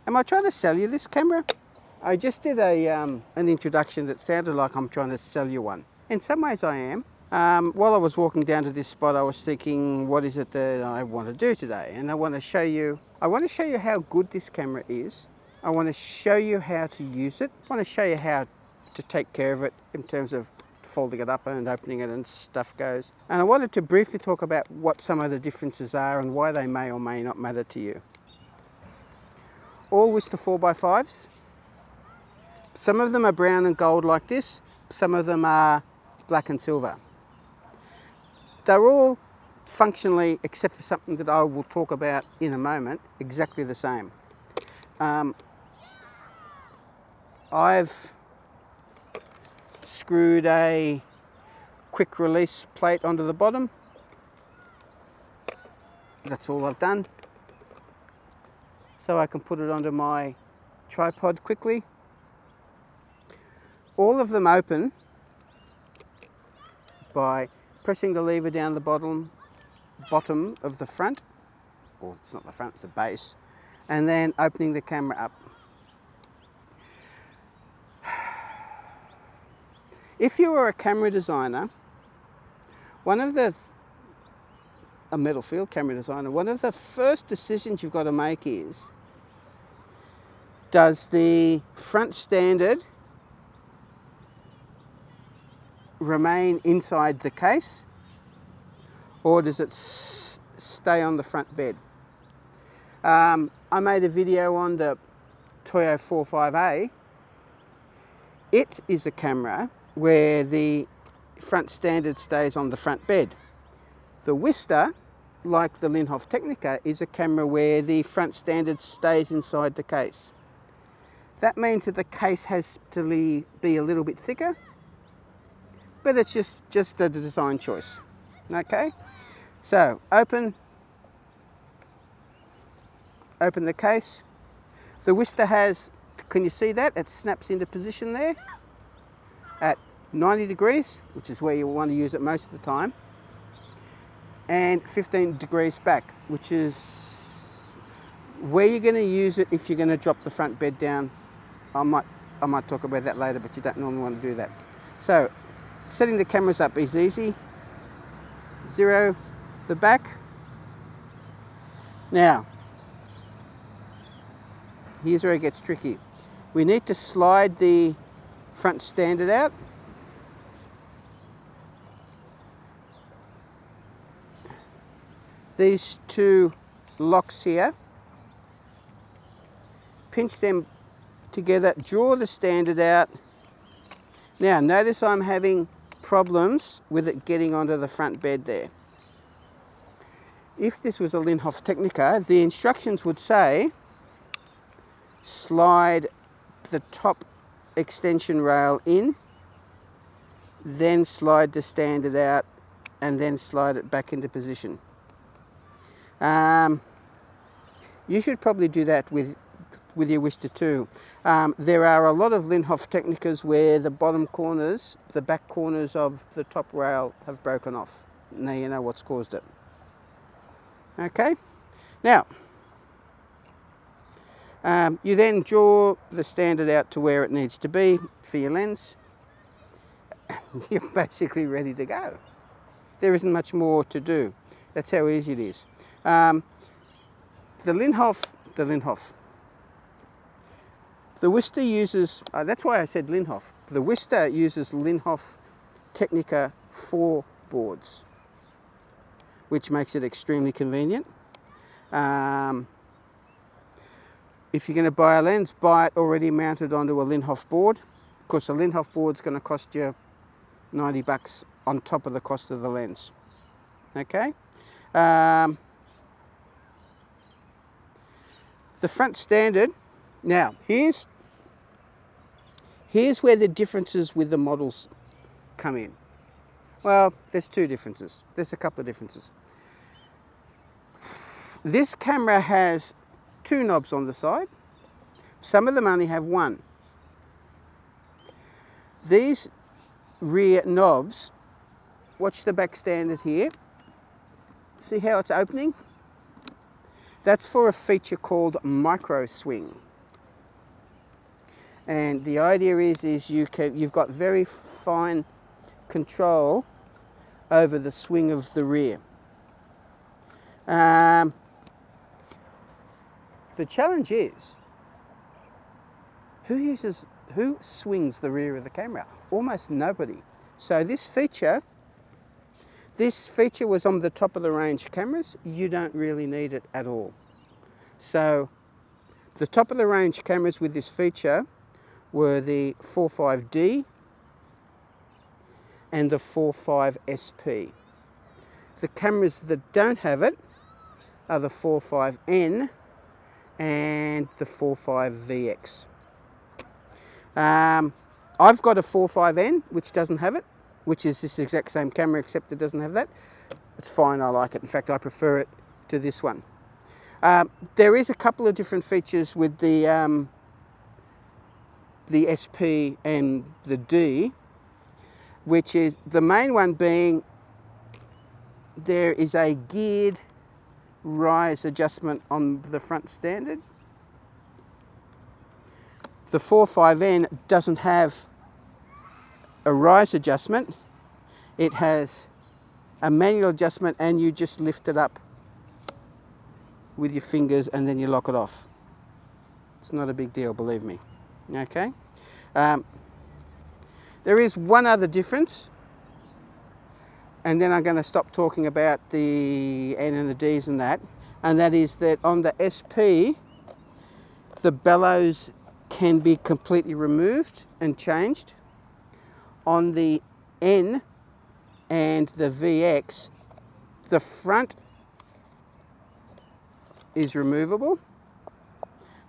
Am I trying to sell you this camera? I just did an introduction that sounded like I'm trying to sell you one. In some ways I am. While I was walking down to this spot, I was thinking, what is it that I want to do today? And I want to show you how good this camera is. I want to show you how to use it. I want to show you how to take care of it in terms of folding it up and opening it and stuff goes. And I wanted to briefly talk about what some of the differences are and why they may or may not matter to you. All Wista 4x5s. Some of them are brown and gold like this. Some of them are black and silver. They're all functionally, except for something that I will talk about in a moment, exactly the same. I've screwed a quick release plate onto the bottom. That's all I've done. So I can put it onto my tripod quickly. All of them open by pressing the lever down the bottom of the front, or it's not the front, it's the base, and then opening the camera up. If you were a camera designer, a metal field camera designer, one of the first decisions you've got to make is, does the front standard remain inside the case, or does it stay on the front bed? I made a video on the Toyo 45A. It is a camera where the front standard stays on the front bed. The Wista, like the Linhof Technica, is a camera where the front standard stays inside the case. That means that the case has to be a little bit thicker, but it's just a design choice. Okay, so open the case. The Wista has, can you see that? It snaps into position there at 90 degrees, which is where you want to use it most of the time, and 15 degrees back, which is where you're going to use it if you're going to drop the front bed down. I might talk about that later, but you don't normally want to do that. So setting the cameras up is easy. Zero the back. Now, here's where it gets tricky. We need to slide the front standard out. These two locks here, pinch them together, draw the standard out. Now notice I'm having problems with it getting onto the front bed there. If this was a Linhof Technica, the instructions would say slide the top extension rail in, then slide the standard out, and then slide it back into position. You should probably do that with your Wista too. There are a lot of Linhof Technicas where the bottom corners, the back corners of the top rail have broken off. Now you know what's caused it. Okay, now you then draw the standard out to where it needs to be for your lens. You're basically ready to go. There isn't much more to do. That's how easy it is. The Wista uses, that's why I said Linhof. The Wista uses Linhof Technica 4 boards, which makes it extremely convenient. If you're going to buy a lens, buy it already mounted onto a Linhof board. Of course, a Linhof board is going to cost you $90 on top of the cost of the lens. Okay. The front standard. Now, here's where the differences with the models come in. Well, there's two differences. There's a couple of differences. This camera has two knobs on the side. Some of them only have one. These rear knobs, watch the back standard here. See how it's opening? That's for a feature called micro swing. And the idea is you've got very fine control over the swing of the rear. The challenge is, who swings the rear of the camera? Almost nobody. So this feature was on the top of the range cameras. You don't really need it at all. So the top of the range cameras with this feature were the 45D and the 45SP. The cameras that don't have it are the 45N and the 45VX. I've got a 45N which doesn't have it, which is this exact same camera except it doesn't have that. It's fine, I like it. In fact, I prefer it to this one. There is a couple of different features with the SP and the D, which is the main one being there is a geared rise adjustment on the front standard. The 45N doesn't have a rise adjustment. It has a manual adjustment and you just lift it up with your fingers and then you lock it off. It's not a big deal, believe me. Okay. There is one other difference, and then I'm going to stop talking about the N and the Ds and that is that on the SP, the bellows can be completely removed and changed. On the N and the VX, the front is removable,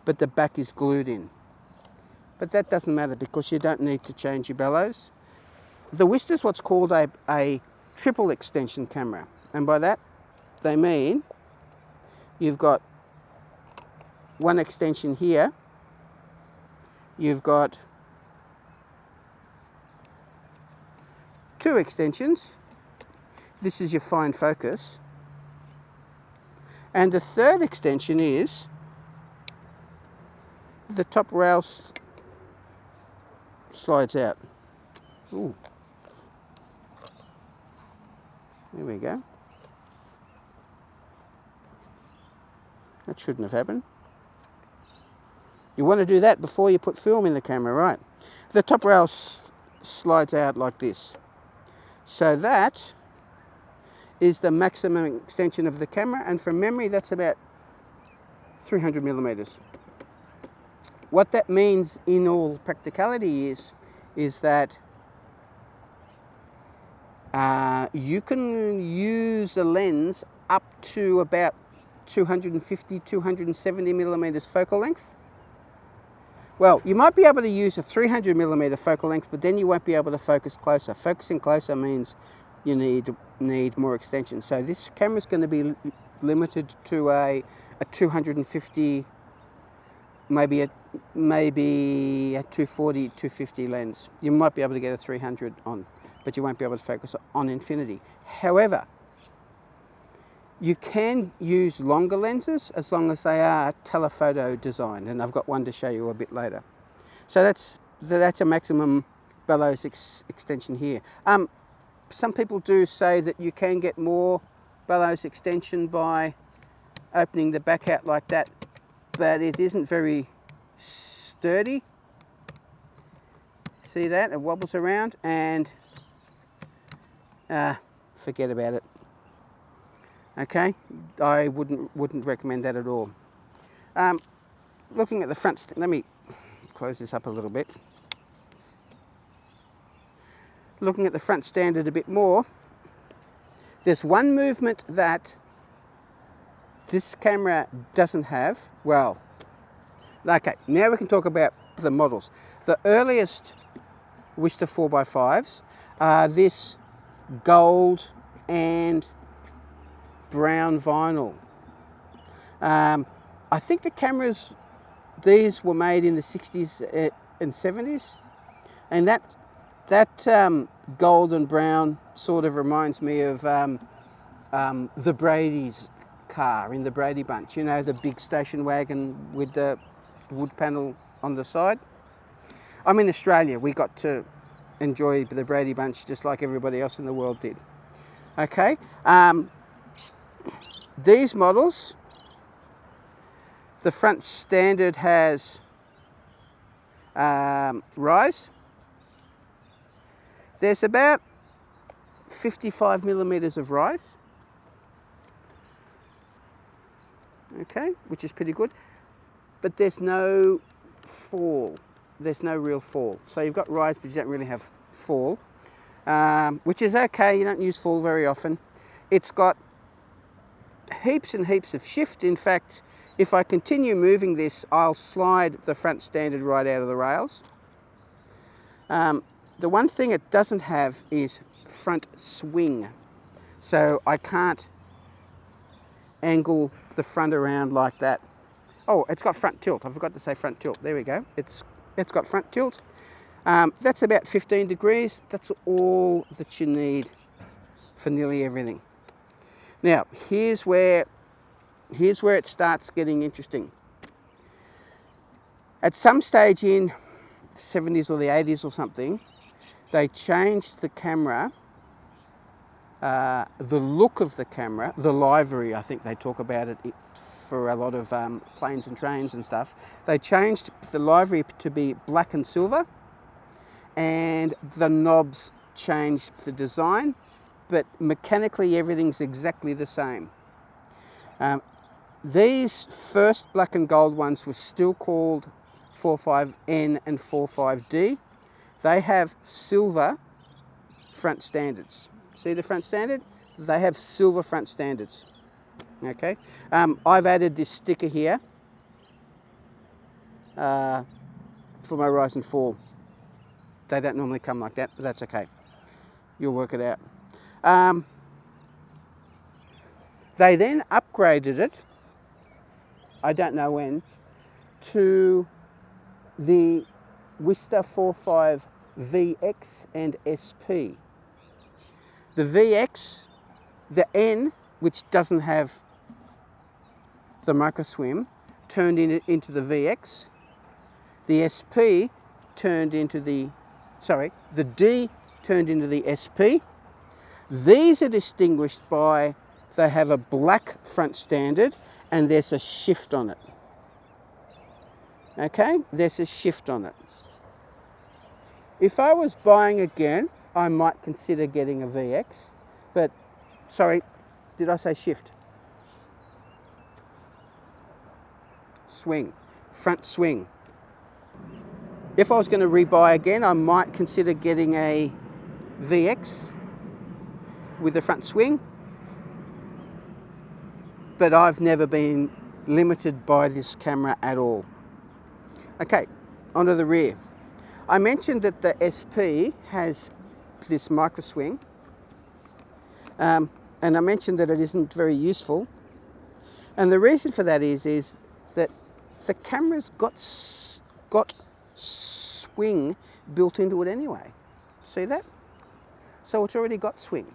but the back is glued in. But that doesn't matter because you don't need to change your bellows. The Wista is what's called a triple extension camera, and by that they mean you've got one extension here, you've got two extensions, this is your fine focus, and the third extension is the top rail slides out. Ooh. There we go. That shouldn't have happened. You want to do that before you put film in the camera, right? The top rail slides out like this. So that is the maximum extension of the camera, and from memory that's about 300 millimeters. What that means in all practicality is that you can use a lens up to about 250, 270 millimeters focal length. Well, you might be able to use a 300 millimeter focal length, but then you won't be able to focus closer. Focusing closer means you need more extension. So this camera is going to be limited to a 250, maybe a 240, 250 lens. You might be able to get a 300 on, but you won't be able to focus on infinity. However, you can use longer lenses as long as they are telephoto designed, and I've got one to show you a bit later. So that's a maximum bellows extension here. Some people do say that you can get more bellows extension by opening the back out like that, but it isn't very sturdy. See that? It wobbles around, and forget about it. Okay, I wouldn't recommend that at all. Looking at the front, let me close this up a little bit. Looking at the front standard a bit more, there's one movement that this camera doesn't have. Well, okay, now we can talk about the models. The earliest Wista 4x5s are this gold and brown vinyl. I think the cameras, these were made in the 60s and 70s, and that gold and brown sort of reminds me of the Brady's car in the Brady Bunch, you know, the big station wagon with the wood panel on the side. I'm in Australia. We got to enjoy the Brady Bunch just like everybody else in the world did. Okay, these models, the front standard has rise. There's about 55 millimeters of rise. Okay, which is pretty good. But there's no fall. There's no real fall. So you've got rise, but you don't really have fall, which is okay. You don't use fall very often. It's got heaps and heaps of shift. In fact, if I continue moving this, I'll slide the front standard right out of the rails. The one thing it doesn't have is front swing. So I can't angle the front around like that. Oh, it's got front tilt. I forgot to say front tilt. There we go. It's got front tilt. That's about 15 degrees. That's all that you need for nearly everything. Now, here's where it starts getting interesting. At some stage in the 70s or the 80s or something, they changed the camera, the look of the camera, the livery, I think they talk about it for a lot of planes and trains and stuff. They changed the livery to be black and silver, and the knobs changed the design, but mechanically everything's exactly the same. These first black and gold ones were still called 45N and 45D. They have silver front standards. See the front standard? They have silver front standards. Okay, I've added this sticker here for my rise and fall. They don't normally come like that, but that's okay. You'll work it out. They then upgraded it, I don't know when, to the Wista 45 VX and SP. The VX, the N, which doesn't have the micro swim, turned into the VX. The SP turned into the, the D turned into the SP. These are distinguished by, they have a black front standard and there's a shift on it. Okay, there's a shift on it. If I was buying again, I might consider getting a VX, but sorry, did I say shift? Swing, front swing. If I was going to rebuy again, I might consider getting a VX with the front swing, but I've never been limited by this camera at all. Okay, onto the rear. I mentioned that the SP has this micro swing, and I mentioned that it isn't very useful, and the reason for that is that the camera's got swing built into it anyway. See that? So it's already got swing.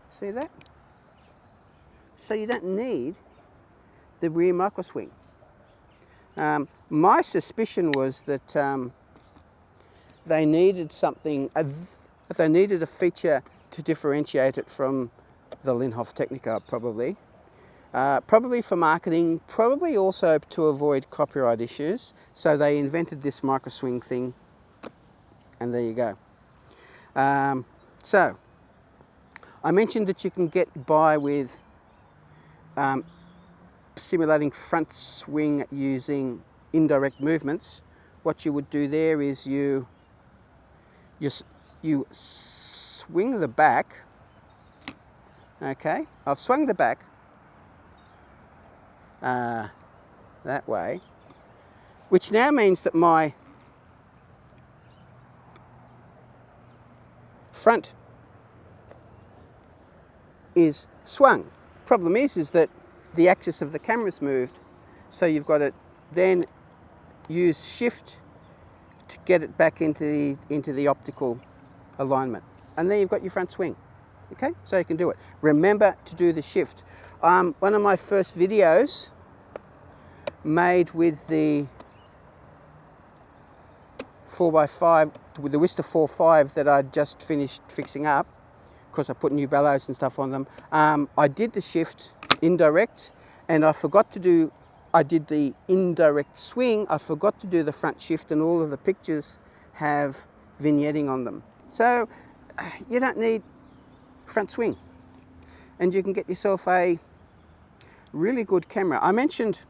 See that? So you don't need the rear micro swing. My suspicion was that they needed something, they needed a feature to differentiate it from the Linhof Technica, probably. Probably for marketing, probably also to avoid copyright issues. So they invented this micro swing thing, and there you go. So I mentioned that you can get by with simulating front swing using indirect movements. What you would do there is you swing the back. Okay, I've swung the back that way, which now means that my front is swung. Problem is that the axis of the camera's moved, so you've got to then use shift to get it back into the optical alignment, and there you've got your front swing. Okay, so you can do it. Remember to do the shift. One of my first videos made with the 4x5 with the Wista 4.5 that I just finished fixing up. Of course, I put new bellows and stuff on them. I did the shift indirect, and I forgot to do, I did the indirect swing. I forgot to do the front shift, and all of the pictures have vignetting on them. So you don't need front swing, and you can get yourself a really good camera. I mentioned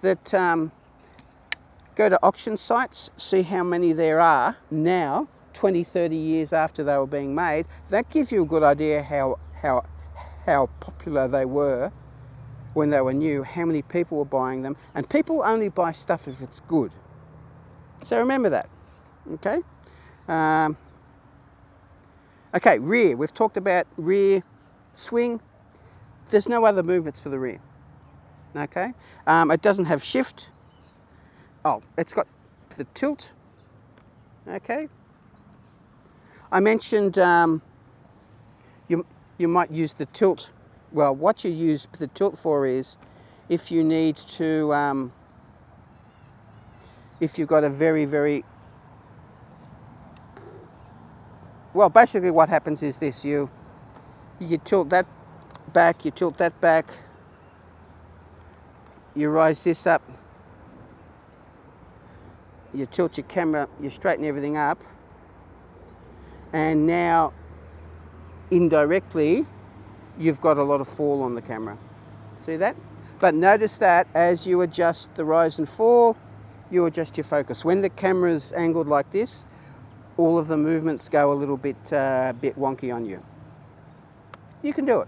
that go to auction sites, see how many there are now, 20, 30 years after they were being made. That gives you a good idea how popular they were when they were new, how many people were buying them, and people only buy stuff if it's good. So remember that, okay? Okay, rear. We've talked about rear swing. There's no other movements for the rear, okay? It doesn't have shift. Oh, it's got the tilt, okay? I mentioned you might use the tilt. Well, what you use the tilt for is if you need to, if you've got a very, well, basically what happens is this, you tilt that back, you tilt that back, you rise this up, you tilt your camera, you straighten everything up, and now indirectly you've got a lot of fall on the camera. See that? But notice that as you adjust the rise and fall, you adjust your focus. When the camera's angled like this, all of the movements go a little bit wonky on you. You can do it.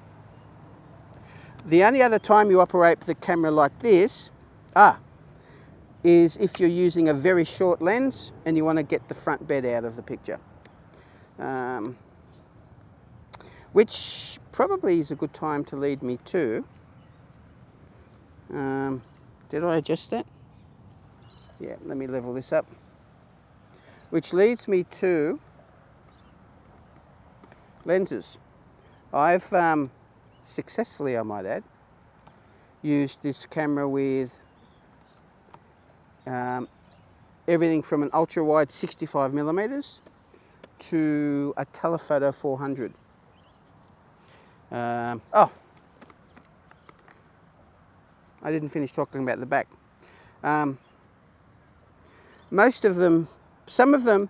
The only other time you operate the camera like this is if you're using a very short lens and you want to get the front bed out of the picture. Which probably is a good time to lead me to. Did I adjust that? Yeah, let me level this up. Which leads me to lenses. I've successfully, I might add, used this camera with everything from an ultra wide 65mm to a telephoto 400. Oh, I didn't finish talking about the back. Most of them, some of them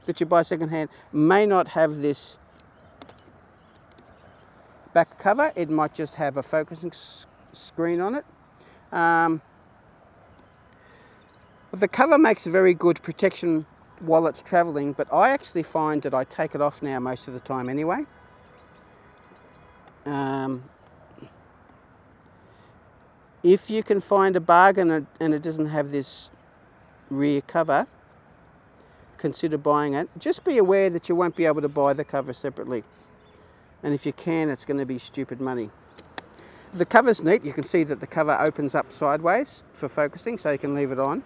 that you buy secondhand may not have this back cover. It might just have a focusing screen on it. The cover makes a very good protection while it's traveling, but I actually find that I take it off now most of the time anyway. If you can find a bargain and it doesn't have this rear cover, consider buying it. Just be aware that you won't be able to buy the cover separately. And if you can, it's going to be stupid money. The cover's neat. You can see that the cover opens up sideways for focusing, so you can leave it on.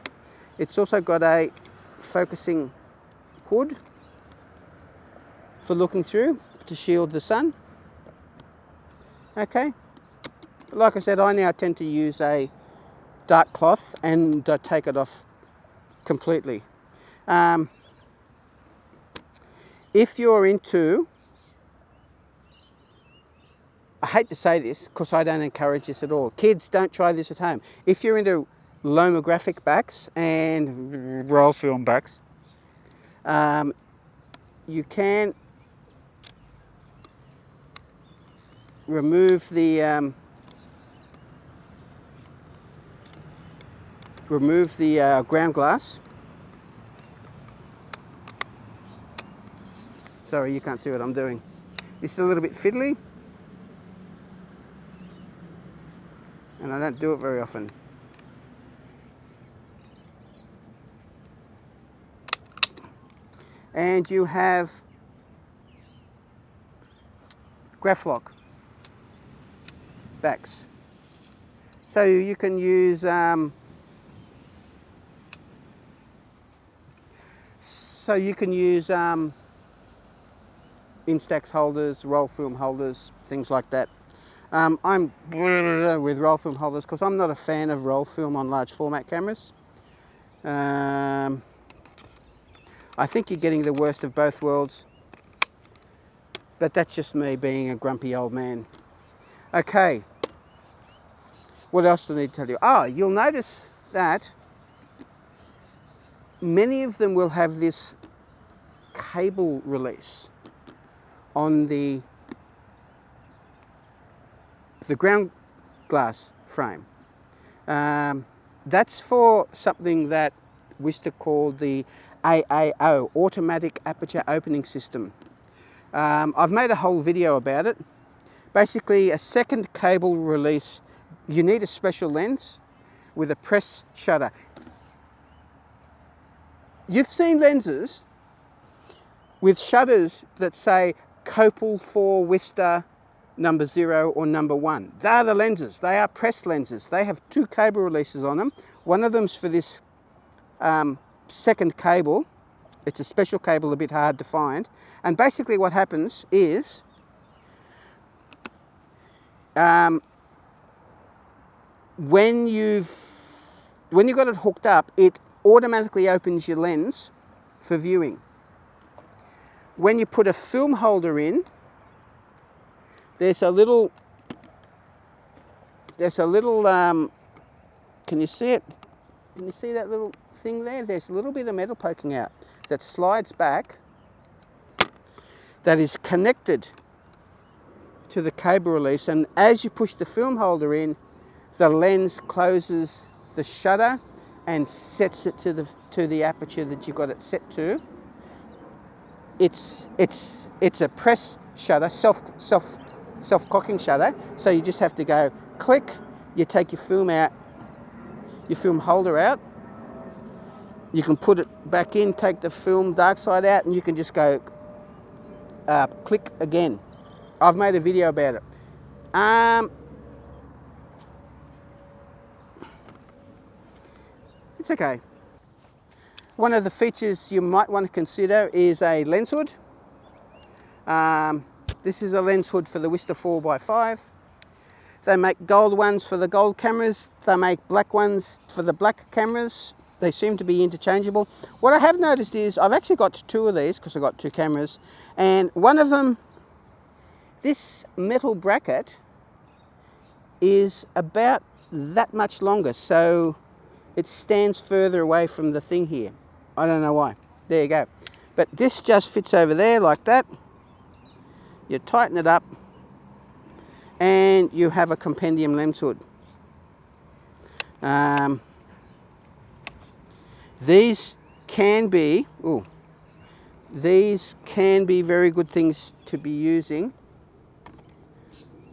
It's also got a focusing hood for looking through to shield the sun. Okay. Like I said, I now tend to use a dark cloth and I take it off completely. If you're into, I hate to say this because I don't encourage this at all. Kids, don't try this at home. If you're into lomographic backs and roll film backs, you can remove the ground glass. Sorry, you can't see what I'm doing. It's a little bit fiddly, and I don't do it very often. And you have graph lock backs. So you can use Instax holders, roll film holders, things like that. I'm with roll film holders because I'm not a fan of roll film on large format cameras. I think you're getting the worst of both worlds, but that's just me being a grumpy old man. Okay, what else do I need to tell you? Oh, you'll notice that many of them will have this cable release on the ground glass frame. That's for something that Wista called the AAO, Automatic Aperture Opening System. I've made a whole video about it. Basically, a second cable release, you need a special lens with a press shutter. You've seen lenses with shutters that say Copal for Wista number 0 or number 1. They are the lenses. They are press lenses. They have 2 cable releases on them. One of them's for this second cable. It's a special cable, a bit hard to find. And basically what happens is when you've got it hooked up, it automatically opens your lens for viewing. When you put a film holder in, there's a little, can you see it? Can you see that little thing there? There's a little bit of metal poking out that slides back, that is connected to the cable release, and as you push the film holder in, the lens closes the shutter and sets it to the aperture that you've got it set to. It's a press shutter, self-cocking shutter, so you just have to go click, you take your film out, your film holder out, you can put it back in, take the film dark side out, and you can just go click again. I've made a video about it. It's okay. One of the features you might want to consider is a lens hood. This is a lens hood for the Wista 4x5. They make gold ones for the gold cameras. They make black ones for the black cameras. They seem to be interchangeable. What I have noticed is I've actually got 2 of these because I've got 2 cameras, and one of them, this metal bracket is about that much longer, so it stands further away from the thing here. I don't know why. There you go. But this just fits over there like that. You tighten it up and you have a compendium lens hood. These can be very good things to be using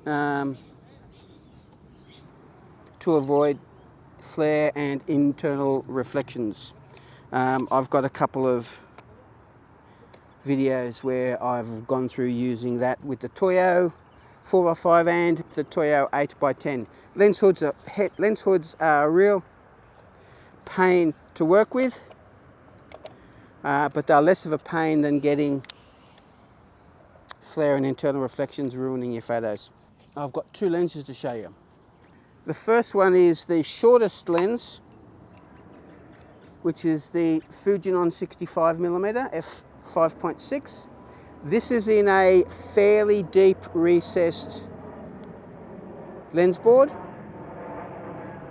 to avoid flare and internal reflections. I've got a couple of videos where I've gone through using that with the Toyo 4x5 and the Toyo 8x10. Lens hoods are a real pain to work with, but they're less of a pain than getting flare and internal reflections ruining your photos. I've got 2 lenses to show you. The first one is the shortest lens, which is the Fujinon 65mm f5.6. This is in a fairly deep recessed lens board.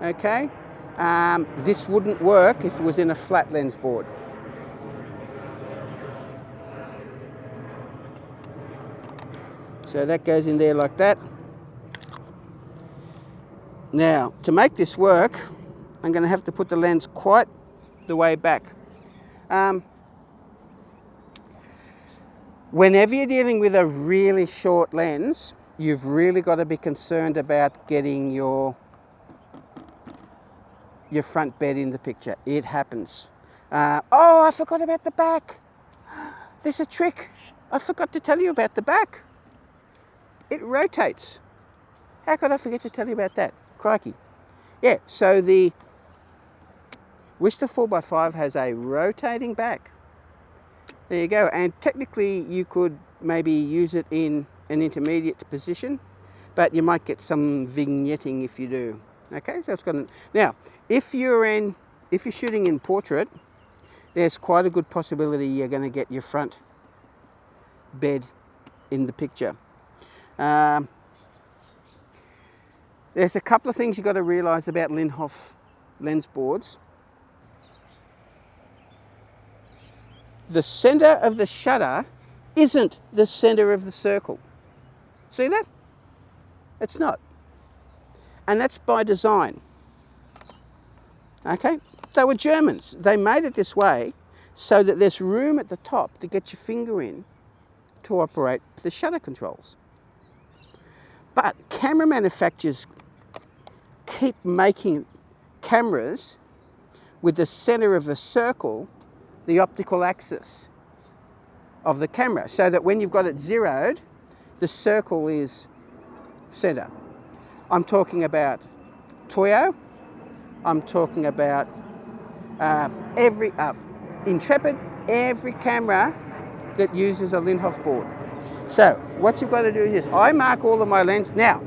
Okay, this wouldn't work if it was in a flat lens board. So that goes in there like that. Now, to make this work, I'm going to have to put the lens quite the way back. Whenever you're dealing with a really short lens, you've really got to be concerned about getting your front bed in the picture. It happens. Oh, I forgot about the back. There's a trick. I forgot to tell you about the back. It rotates. How could I forget to tell you about that? Crikey. Yeah, so the Wista 4x5 has a rotating back. There you go. And technically you could maybe use it in an intermediate position, but you might get some vignetting if you do. Okay, so it's got now if you're shooting in portrait, there's quite a good possibility you're going to get your front bed in the picture. There's a couple of things you've got to realise about Linhof lens boards. The centre of the shutter isn't the centre of the circle. See that? It's not. And that's by design. Okay? They were Germans. They made it this way so that there's room at the top to get your finger in to operate the shutter controls. But camera manufacturers keep making cameras with the centre of the circle the optical axis of the camera, so that when you've got it zeroed, the circle is centre. I'm talking about Toyo, I'm talking about Intrepid, every camera that uses a Linhof board. So what you've got to do is this. I mark all of my lenses. Now,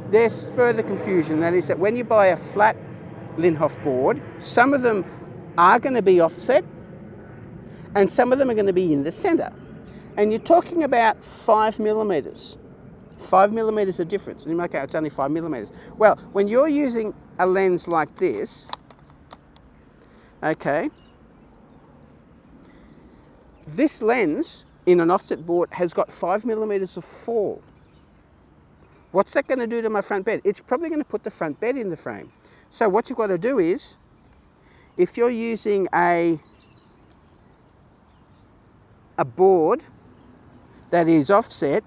there's further confusion. That is that when you buy a flat Linhof board, some of them are going to be offset and some of them are going to be in the centre. And you're talking about 5 millimetres. 5 millimetres of difference. And you might go, it's only 5 millimetres. Well, when you're using a lens like this, okay, this lens in an offset board has got 5 millimetres of fall. What's that going to do to my front bed? It's probably going to put the front bed in the frame. So what you've got to do is, if you're using a board that is offset,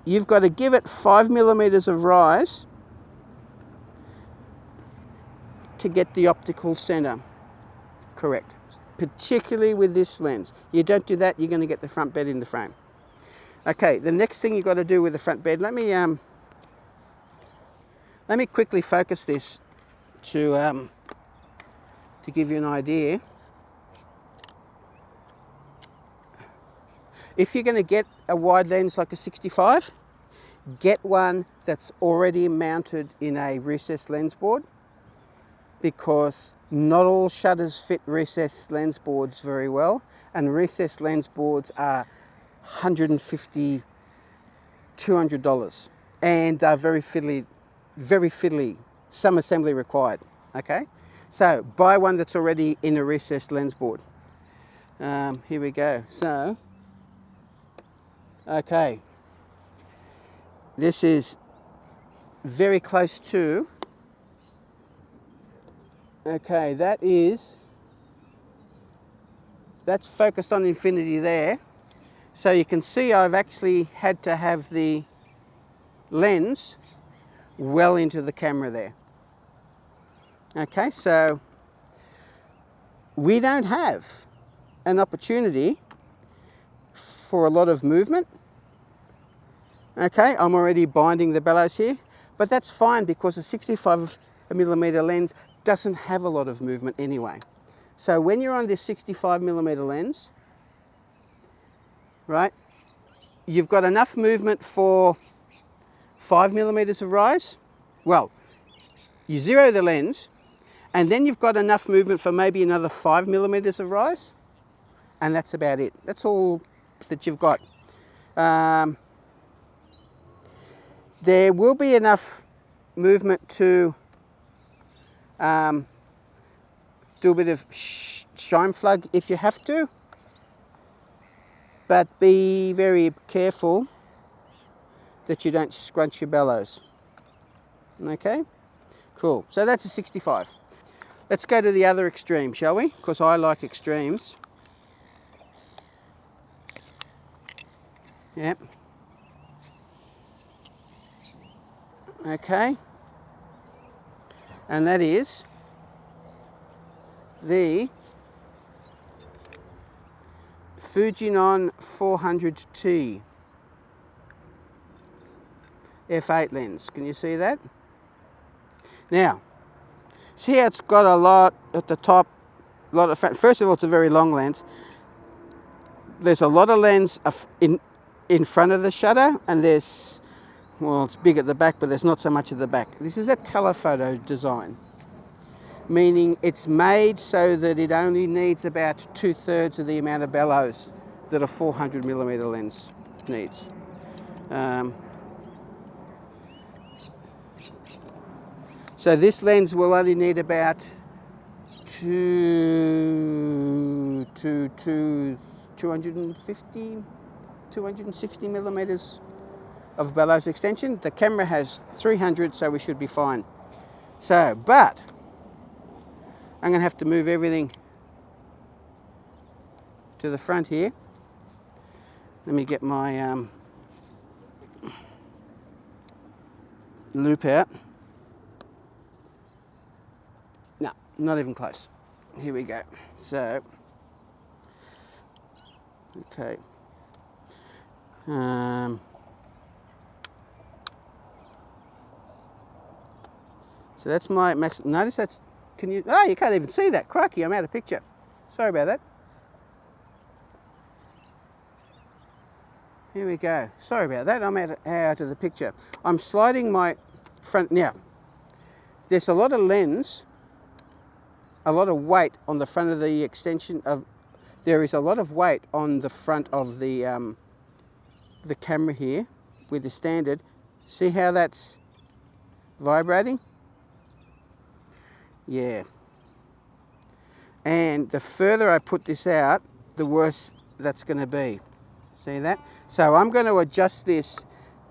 you've got to give it 5 millimetres of rise to get the optical centre correct, particularly with this lens. You don't do that, you're going to get the front bed in the frame. Okay, the next thing you've got to do with the front bed, let me quickly focus this to give you an idea. If you're going to get a wide lens like a 65, get one that's already mounted in a recessed lens board, because not all shutters fit recessed lens boards very well, and recessed lens boards are $150, $200, and they're very fiddly, some assembly required. Okay, so buy one that's already in a recessed lens board. Here we go. So, okay, this is very close to, okay, that's focused on infinity there. So you can see I've actually had to have the lens well into the camera there. Okay, so we don't have an opportunity for a lot of movement. Okay, I'm already binding the bellows here, but that's fine because a 65mm lens doesn't have a lot of movement anyway. So when you're on this 65mm lens, right, you've got enough movement for 5mm of rise. Well, you zero the lens and then you've got enough movement for maybe another 5mm of rise, and that's about it. That's all that you've got. There will be enough movement to do a bit of shine plug if you have to, but be very careful that you don't scrunch your bellows. Okay, cool. So that's a 65. Let's go to the other extreme, shall we? Because I like extremes. Yep. Okay. And that is the Fujinon 400T f8 lens. Can you see that? Now, see how it's got a lot at the top, a lot of first of all, it's a very long lens. There's a lot of lens in front of the shutter, and there's, well, it's big at the back, but there's not so much at the back. This is a telephoto design. meaning it's made so that it only needs about 2/3 of the amount of bellows that a 400mm lens needs. So this lens will only need about 260mm of bellows extension. The camera has 300, so we should be fine. So, but I'm going to have to move everything to the front here. Let me get my loop out. No, not even close. Here we go. So, okay. So that's my max. Notice that's, can you, oh, you can't even see that. Crikey, I'm out of picture. Sorry about that. Here we go. Sorry about that, I'm out of the picture. I'm sliding my front, now, there's a lot of lens, a lot of weight on the front of the extension of, there is a lot of weight on the front of the camera here with the standard. See how that's vibrating? Yeah. And the further I put this out, the worse that's going to be. See that? So I'm going to adjust this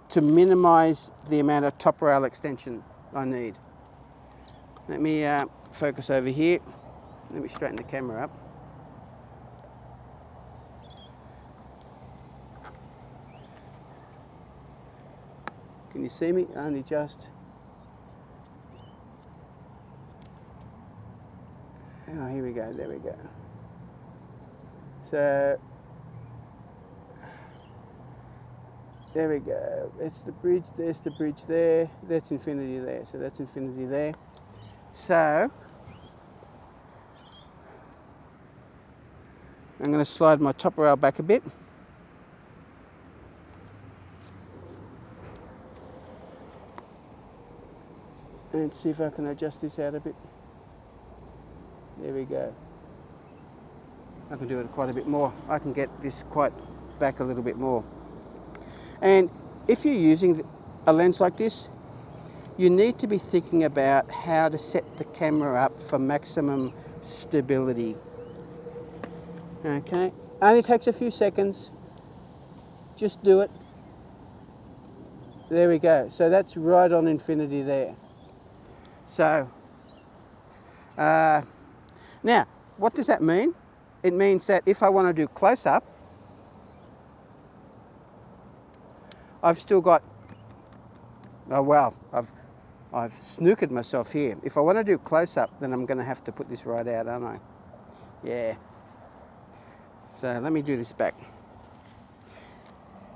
to minimize the amount of top rail extension I need. Let me focus over here. Let me straighten the camera up. Can you see me? Only just. Oh, here we go, there we go. So, there we go. It's the bridge, there's the bridge there, that's infinity there, so that's infinity there. So, I'm going to slide my top rail back a bit. And see if I can adjust this out a bit. There we go. I can do it quite a bit more. I can get this quite back a little bit more. And if you're using a lens like this, you need to be thinking about how to set the camera up for maximum stability. Okay, only takes a few seconds. Just do it. There we go. So that's right on infinity there. So, now, what does that mean? It means that if I want to do close-up, I've still got, oh well, I've snookered myself here. If I want to do close-up, then I'm going to have to put this right out, aren't I? Yeah. So let me do this back.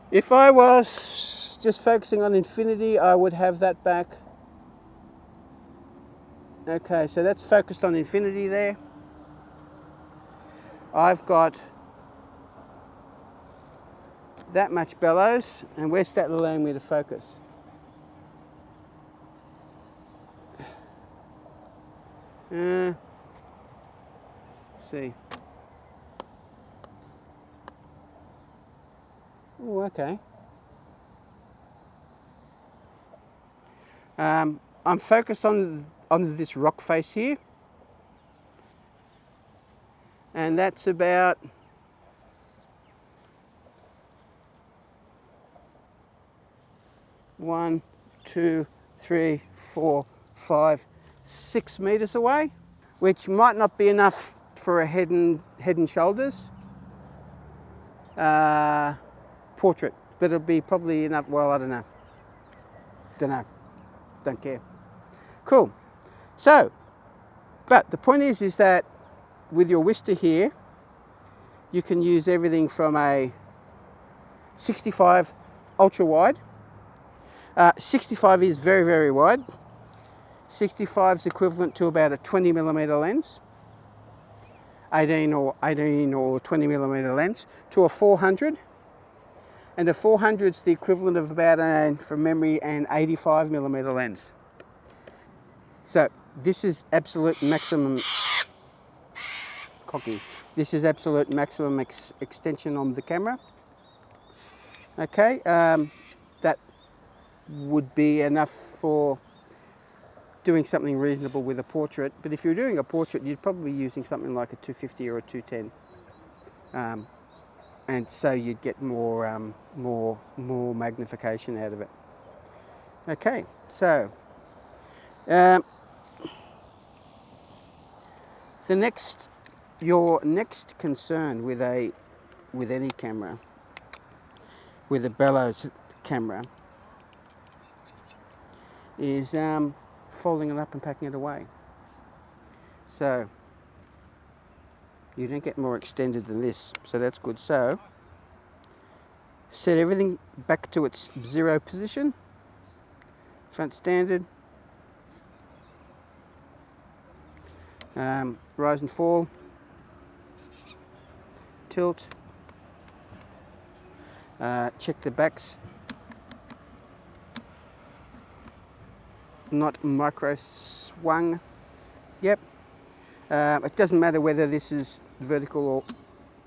If I was just focusing on infinity, I would have that back. Okay, so that's focused on infinity there. I've got that much bellows, and where's that allowing me to focus? See. Oh, okay. I'm focused on this rock face here, and that's about one, two, three, 4, 5, 6 meters away, which might not be enough for a head and shoulders portrait, but it'll be probably enough. Well, I don't know. Don't care. Cool. So, but the point is that with your Wista here, you can use everything from a 65 ultra wide. 65 is very, very wide. 65 is equivalent to about a 20mm lens, 18 or 20mm lens, to a 400. And a 400 is the equivalent of about, from memory, an 85mm lens. So this is absolute maximum cocky. This is absolute maximum extension on the camera. Okay, that would be enough for doing something reasonable with a portrait. But if you're doing a portrait, you'd probably be using something like a 250 or a 210, and so you'd get more magnification out of it. Okay, so your next concern with any camera, with a bellows camera, is folding it up and packing it away. So you don't get more extended than this, so that's good. So set everything back to its 0 position, front standard, rise and fall, tilt, check the backs, not micro swung. Yep. It doesn't matter whether this is vertical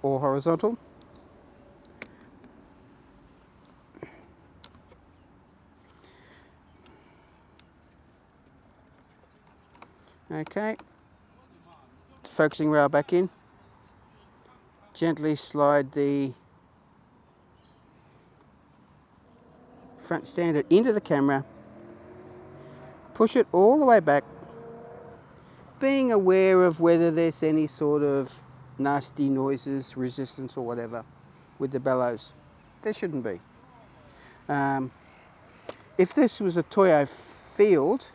or horizontal. Okay. Focusing rail back in. Gently slide the front standard into the camera. Push it all the way back, being aware of whether there's any sort of nasty noises, resistance or whatever with the bellows. There shouldn't be. If this was a Toyo Field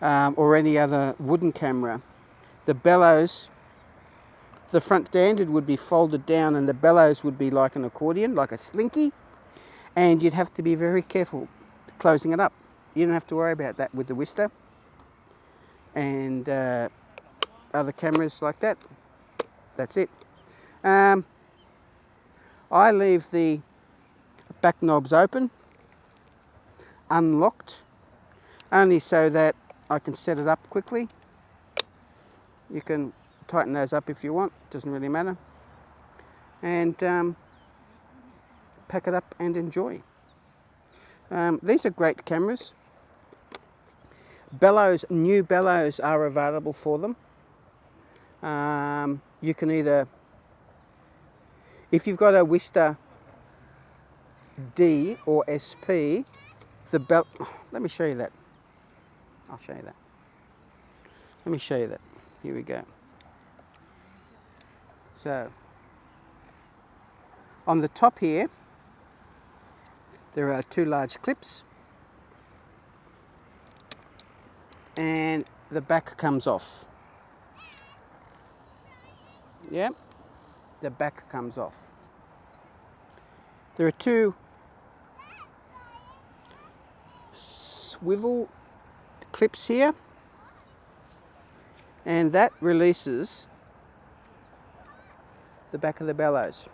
or any other wooden camera, the bellows, the front standard would be folded down and the bellows would be like an accordion, like a slinky, and you'd have to be very careful closing it up. You don't have to worry about that with the Wista and other cameras like that. That's it. I leave the back knobs open, unlocked, only so that I can set it up quickly. You can tighten those up if you want, doesn't really matter. And pack it up and enjoy. These are great cameras. Bellows, new bellows are available for them. You can either, if you've got a Wista D or SP, let me show you that. I'll show you that. Let me show you that. Here we go. So, on the top here, there are 2 large clips, and the back comes off. Yep, the back comes off. There are 2 swivel clips here, and that releases the back of the bellows.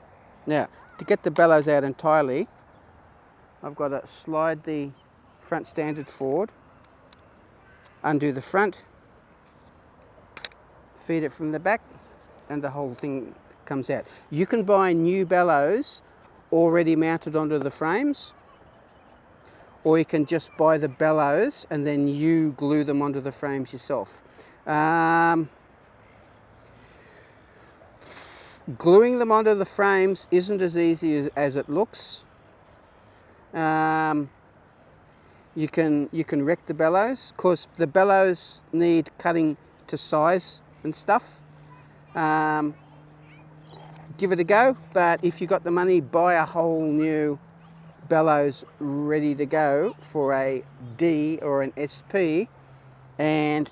Now, to get the bellows out entirely, I've got to slide the front standard forward, undo the front, feed it from the back, and the whole thing comes out. You can buy new bellows already mounted onto the frames, or you can just buy the bellows and then you glue them onto the frames yourself. Gluing them onto the frames isn't as easy as it looks. You can wreck the bellows, because the bellows need cutting to size and stuff. Give it a go, but if you've got the money, buy a whole new bellows ready to go for a D or an SP, and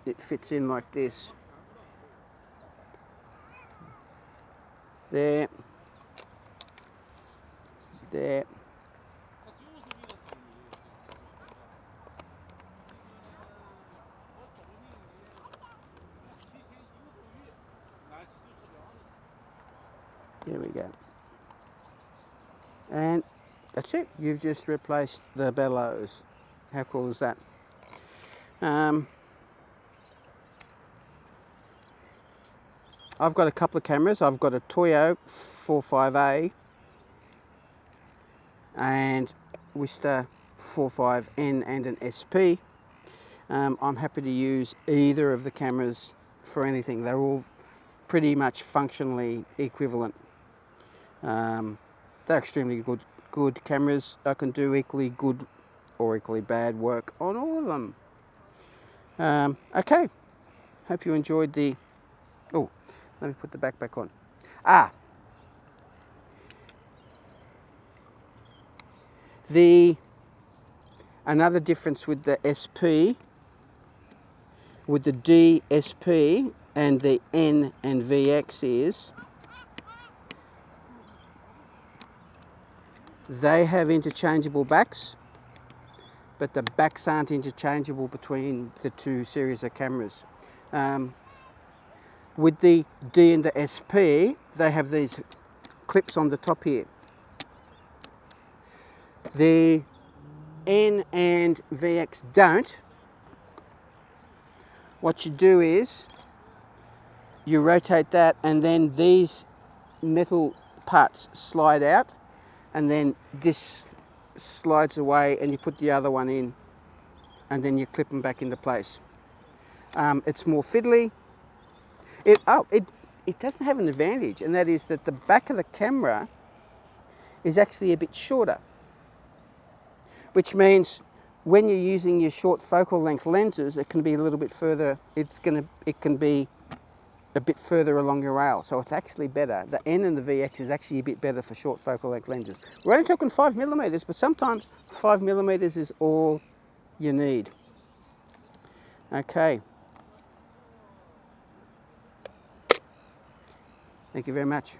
it fits in like this. There. There. There we go. And that's it. You've just replaced the bellows. How cool is that? I've got a couple of cameras. I've got a Toyo 45A and Wista 45N and an SP. I'm happy to use either of the cameras for anything. They're all pretty much functionally equivalent. They're extremely good cameras. I can do equally good or equally bad work on all of them. Okay, hope you enjoyed the... Oh, let me put the back on. Another difference with the SP, with the DSP and the N and VX is they have interchangeable backs, but the backs aren't interchangeable between the two series of cameras. With the D and the SP, they have these clips on the top here. The N and VX don't. What you do is you rotate that, and then these metal parts slide out, and then this slides away, and you put the other one in, and then you clip them back into place. It's more fiddly. It doesn't have an advantage, and that is that the back of the camera is actually a bit shorter, which means when you're using your short focal length lenses, it can be a little bit further. It can be a bit further along your rail, so it's actually better. The N and the VX is actually a bit better for short focal length lenses. We're only talking 5mm, but sometimes 5mm is all you need. Okay. Thank you very much.